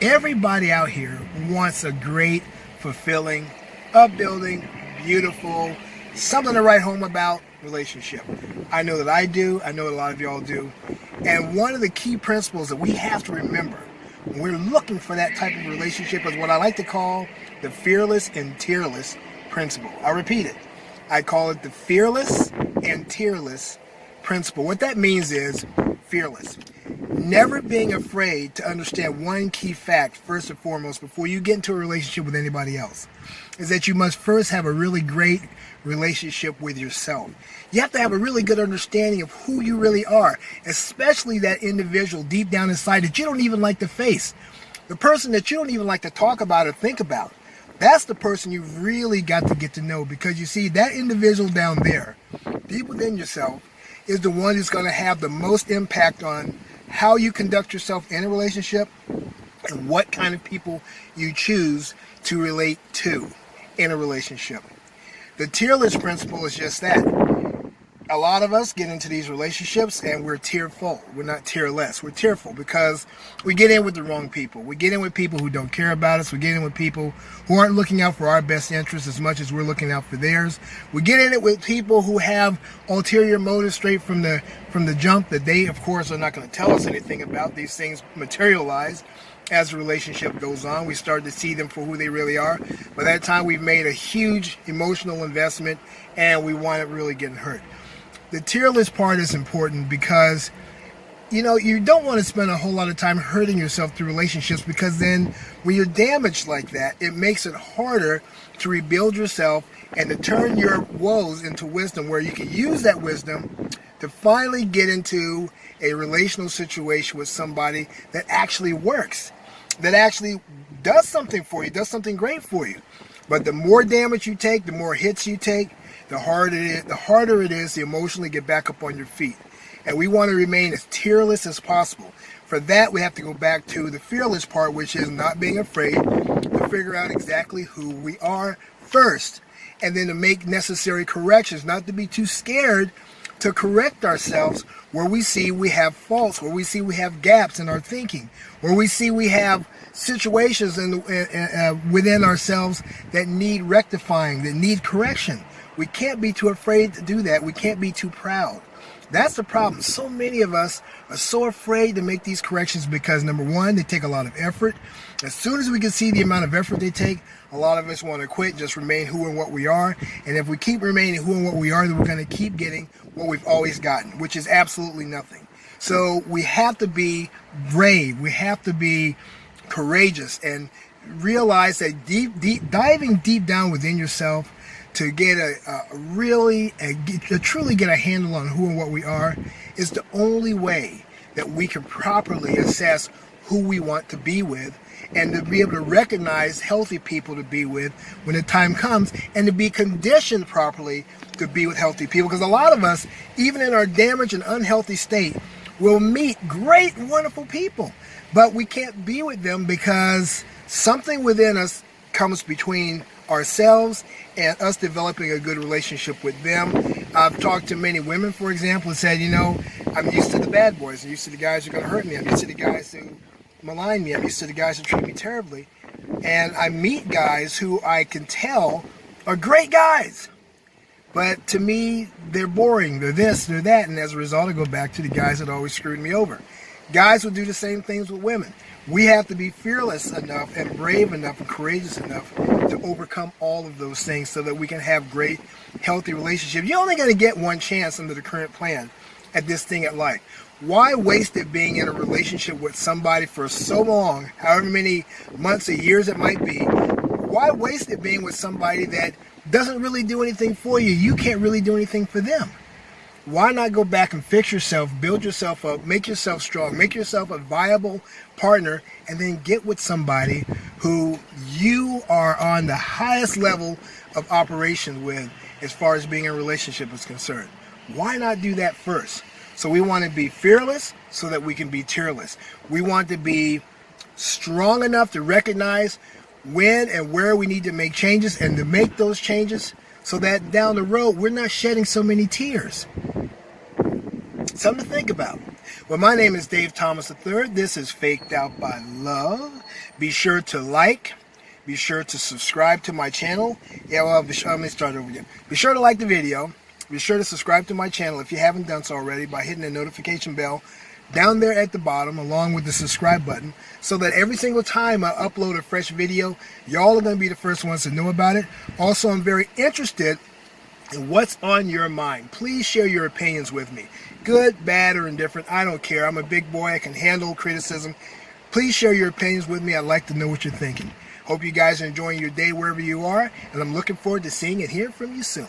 Everybody out here wants a great, fulfilling, upbuilding, beautiful, something to write home about relationship. I know that I do. I know that a lot of y'all do. And one of the key principles that we have to remember when we're looking for that type of relationship is what I like to call the fearless and tearless principle. I repeat it. I call it the fearless and tearless principle. What that means is fearless. Never being afraid to understand one key fact, first and foremost, before you get into a relationship with anybody else, is that you must first have a really great relationship with yourself. You have to have a really good understanding of who you really are, especially that individual deep down inside that you don't even like to face. The person that you don't even like to talk about or think about. That's the person you've really got to get to know, because you see, that individual down there, deep within yourself, is the one who's going to have the most impact on how you conduct yourself in a relationship and what kind of people you choose to relate to in a relationship. The tearless principle is just that. A lot of us get into these relationships and we're tearful. We're not tearless. We're tearful because we get in with the wrong people. We get in with people who don't care about us. We get in with people who aren't looking out for our best interests as much as we're looking out for theirs. We get in it with people who have ulterior motives straight from the jump that they, of course, are not going to tell us anything about. These things materialize as the relationship goes on. We start to see them for who they really are. By that time, we've made a huge emotional investment and we wind up really getting hurt. The tearless part is important because, you don't want to spend a whole lot of time hurting yourself through relationships, because then when you're damaged like that, it makes it harder to rebuild yourself and to turn your woes into wisdom, where you can use that wisdom to finally get into a relational situation with somebody that actually works, that actually does something for you, does something great for you. But the more damage you take, the more hits you take, the harder it is to emotionally get back up on your feet. And we want to remain as tearless as possible. For that, we have to go back to the fearless part, which is not being afraid to figure out exactly who we are first, and then to make necessary corrections, not to be too scared to correct ourselves where we see we have faults, where we see we have gaps in our thinking, where we see we have situations within ourselves that need rectifying, that need correction. We can't be too afraid to do that. We can't be too proud. That's the problem. So many of us are so afraid to make these corrections because, number one, they take a lot of effort. As soon as we can see the amount of effort they take, a lot of us want to quit, just remain who and what we are. And if we keep remaining who and what we are, then we're going to keep getting what we've always gotten, which is absolutely nothing. So we have to be brave. We have to be courageous and realize that diving deep down within yourself to get to truly get a handle on who and what we are is the only way that we can properly assess who we want to be with, and to be able to recognize healthy people to be with when the time comes, and to be conditioned properly to be with healthy people. Because a lot of us, even in our damaged and unhealthy state, will meet great, wonderful people, but we can't be with them because something within us comes between ourselves and us developing a good relationship with them. I've talked to many women, for example, and said, I'm used to the bad boys. I'm used to the guys who are going to hurt me. I'm used to the guys who malign me. I'm used to the guys who treat me terribly. And I meet guys who I can tell are great guys. But to me, they're boring. They're this, they're that. And as a result, I go back to the guys that always screwed me over. Guys will do the same things with women. We have to be fearless enough and brave enough and courageous enough to overcome all of those things so that we can have great, healthy relationships. You're only going to get one chance under the current plan at this thing at life. Why waste it being in a relationship with somebody for so long, however many months or years it might be? Why waste it being with somebody that doesn't really do anything for you? You can't really do anything for them. Why not go back and fix yourself, build yourself up, make yourself strong, make yourself a viable partner, and then get with somebody who you are on the highest level of operation with as far as being in a relationship is concerned? Why not do that first? So we want to be fearless so that we can be tearless. We want to be strong enough to recognize when and where we need to make changes, and to make those changes so that down the road we're not shedding so many tears. Something to think about. Well, my name is Dave Thomas III. This is Faked Out by Love. Be sure to like. Be sure to subscribe to my channel. Yeah, well, let me start over again. Be sure to like the video. Be sure to subscribe to my channel if you haven't done so already by hitting the notification bell down there at the bottom along with the subscribe button, so that every single time I upload a fresh video, y'all are going to be the first ones to know about it. Also, I'm very interested in what's on your mind. Please share your opinions with me. Good, bad, or indifferent, I don't care. I'm a big boy. I can handle criticism. Please share your opinions with me. I'd like to know what you're thinking. Hope you guys are enjoying your day wherever you are, and I'm looking forward to seeing and hearing from you soon.